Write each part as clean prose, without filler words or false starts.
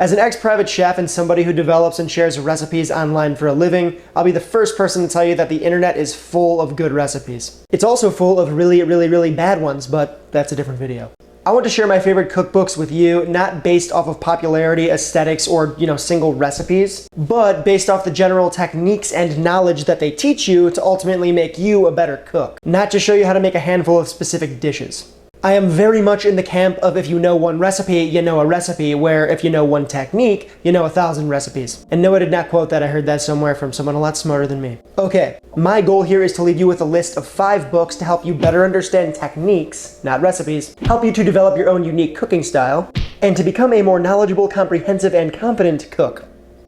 As an ex-private chef and somebody who develops and shares recipes online for a living, I'll be the first person to tell you that the internet is full of good recipes. It's also full of really bad ones, but that's a different video. I want to share my favorite cookbooks with you, not based off of popularity, aesthetics, or, single recipes, but based off the general techniques and knowledge that they teach you to ultimately make you a better cook, not to show you how to make a handful of specific dishes. I am very much in the camp of if you know one recipe, you know a recipe, where if you know one technique, you know 1,000 recipes. And no, I did not quote that. I heard that somewhere from someone a lot smarter than me. Okay, my goal here is to leave you with a list of 5 books to help you better understand techniques, not recipes, help you to develop your own unique cooking style, and to become a more knowledgeable, comprehensive, and competent cook.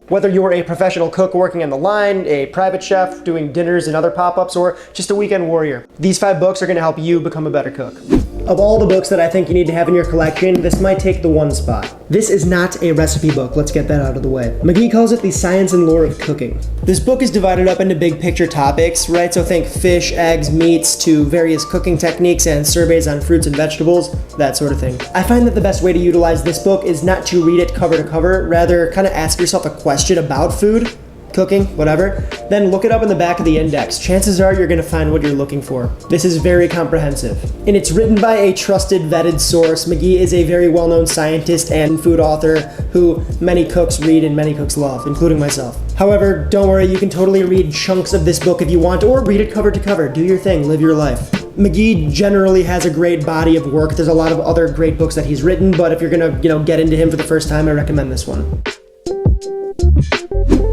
Whether you're a professional cook working on the line, a private chef doing dinners and other pop-ups, or just a weekend warrior, these 5 books are going to help you become a better cook. Of all the books that I think you need to have in your collection, this might take the 1 spot. This is not a recipe book, let's get that out of the way. McGee calls it the science and lore of cooking. This book is divided up into big picture topics, right? So think fish, eggs, meats, to various cooking techniques and surveys on fruits and vegetables, that sort of thing. I find that the best way to utilize this book is not to read it cover to cover, rather kind of ask yourself a question about food, cooking, whatever, then look it up in the back of the index. Chances are you're gonna find what you're looking for. This is very comprehensive. And it's written by a trusted, vetted source. McGee is a very well-known scientist and food author who many cooks read and many cooks love, including myself. However, don't worry, you can totally read chunks of this book if you want, or read it cover to cover. Do your thing, live your life. McGee generally has a great body of work. There's a lot of other great books that he's written, but if you're gonna, get into him for the first time, I recommend this one.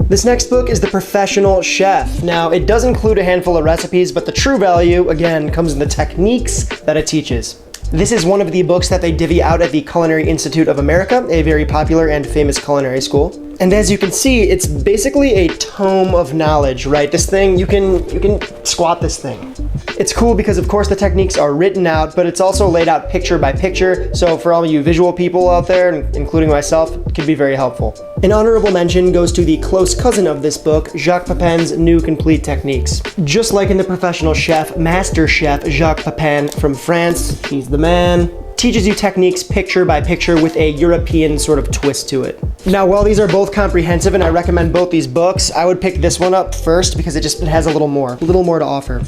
This next book is The Professional Chef. Now, it does include a handful of recipes, but the true value, again, comes in the techniques that it teaches. This is one of the books that they divvy out at the Culinary Institute of America, a very popular and famous culinary school. And as you can see, it's basically a tome of knowledge, right? This thing, you can squat this thing. It's cool because, of course, the techniques are written out, but it's also laid out picture by picture, so for all you visual people out there, including myself, it can be very helpful. An honorable mention goes to the close cousin of this book, Jacques Pepin's New Complete Techniques. Just like in The Professional Chef, Master Chef Jacques Pepin from France, he's the man, teaches you techniques picture by picture with a European sort of twist to it. Now, while these are both comprehensive and I recommend both these books, I would pick this one up first because it has a little more to offer.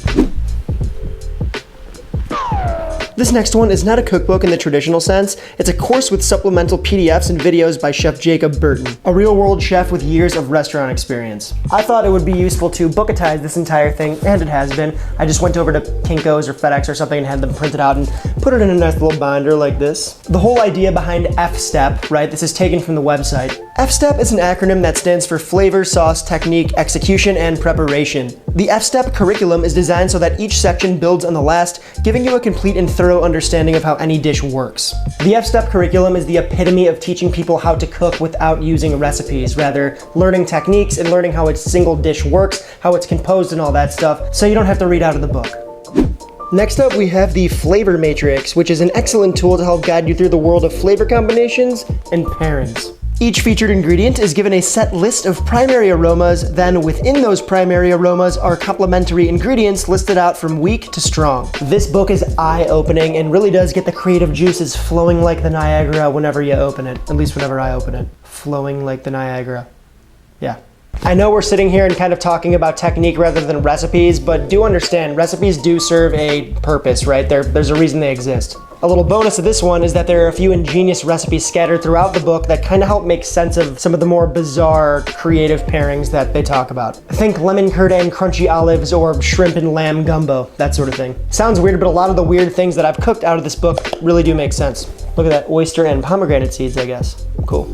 This next one is not a cookbook in the traditional sense. It's a course with supplemental PDFs and videos by Chef Jacob Burton, a real-world chef with years of restaurant experience. I thought it would be useful to booketize this entire thing, and it has been. I just went over to Kinko's or FedEx or something and had them printed out and put it in a nice little binder like this. The whole idea behind F-Step, right, this is taken from the website. F-Step is an acronym that stands for Flavor, Sauce, Technique, Execution, and Preparation. The F-Step curriculum is designed so that each section builds on the last, giving you a complete and thorough understanding of how any dish works. The F-Step curriculum is the epitome of teaching people how to cook without using recipes, rather learning techniques and learning how a single dish works, how it's composed and all that stuff, so you don't have to read out of the book. Next up, we have the Flavor Matrix, which is an excellent tool to help guide you through the world of flavor combinations and pairings. Each featured ingredient is given a set list of primary aromas, then within those primary aromas are complementary ingredients listed out from weak to strong. This book is eye-opening and really does get the creative juices flowing like the Niagara whenever you open it. At least whenever I open it. Flowing like the Niagara. Yeah. I know we're sitting here and kind of talking about technique rather than recipes, but do understand, recipes do serve a purpose, right? There's a reason they exist. A little bonus of this one is that there are a few ingenious recipes scattered throughout the book that kind of help make sense of some of the more bizarre, creative pairings that they talk about. Think lemon curd and crunchy olives or shrimp and lamb gumbo, that sort of thing. Sounds weird, but a lot of the weird things that I've cooked out of this book really do make sense. Look at that, oyster and pomegranate seeds, I guess. Cool.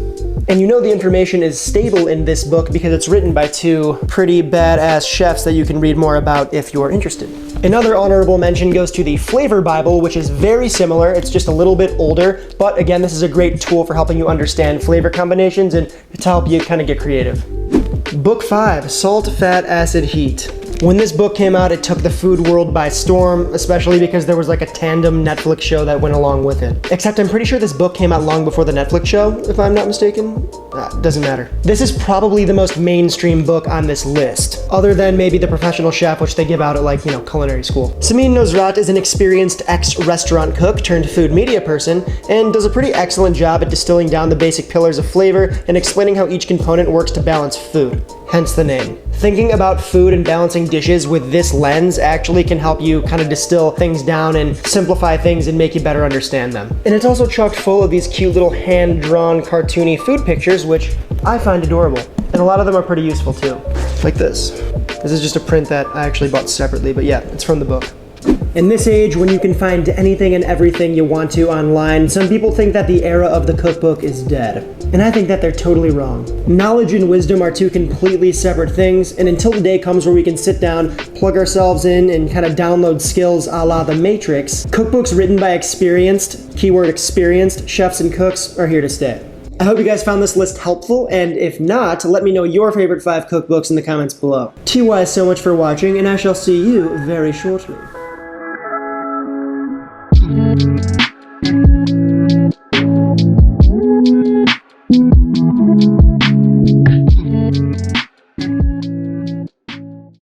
And you know the information is stable in this book because it's written by 2 pretty badass chefs that you can read more about if you're interested. Another honorable mention goes to the Flavor Bible, which is very similar. It's just a little bit older, but again, this is a great tool for helping you understand flavor combinations and to help you kind of get creative. Book 5, Salt, Fat, Acid, Heat. When this book came out, it took the food world by storm, especially because there was like a tandem Netflix show that went along with it. Except I'm pretty sure this book came out long before the Netflix show, if I'm not mistaken. Doesn't matter. This is probably the most mainstream book on this list, other than maybe The Professional Chef, which they give out at like, culinary school. Samin Nosrat is an experienced ex-restaurant cook turned food media person, and does a pretty excellent job at distilling down the basic pillars of flavor and explaining how each component works to balance food. Hence the name. Thinking about food and balancing dishes with this lens actually can help you kind of distill things down and simplify things and make you better understand them. And it's also chock full of these cute little hand-drawn cartoony food pictures, which I find adorable. And a lot of them are pretty useful too. Like this. This is just a print that I actually bought separately, but yeah, it's from the book. In this age, when you can find anything and everything you want to online, some people think that the era of the cookbook is dead. And I think that they're totally wrong. Knowledge and wisdom are two completely separate things, and until the day comes where we can sit down, plug ourselves in, and kind of download skills a la The Matrix, cookbooks written by experienced, keyword experienced, chefs and cooks are here to stay. I hope you guys found this list helpful, and if not, let me know your favorite 5 cookbooks in the comments below. TY so much for watching, and I shall see you very shortly. Thank you.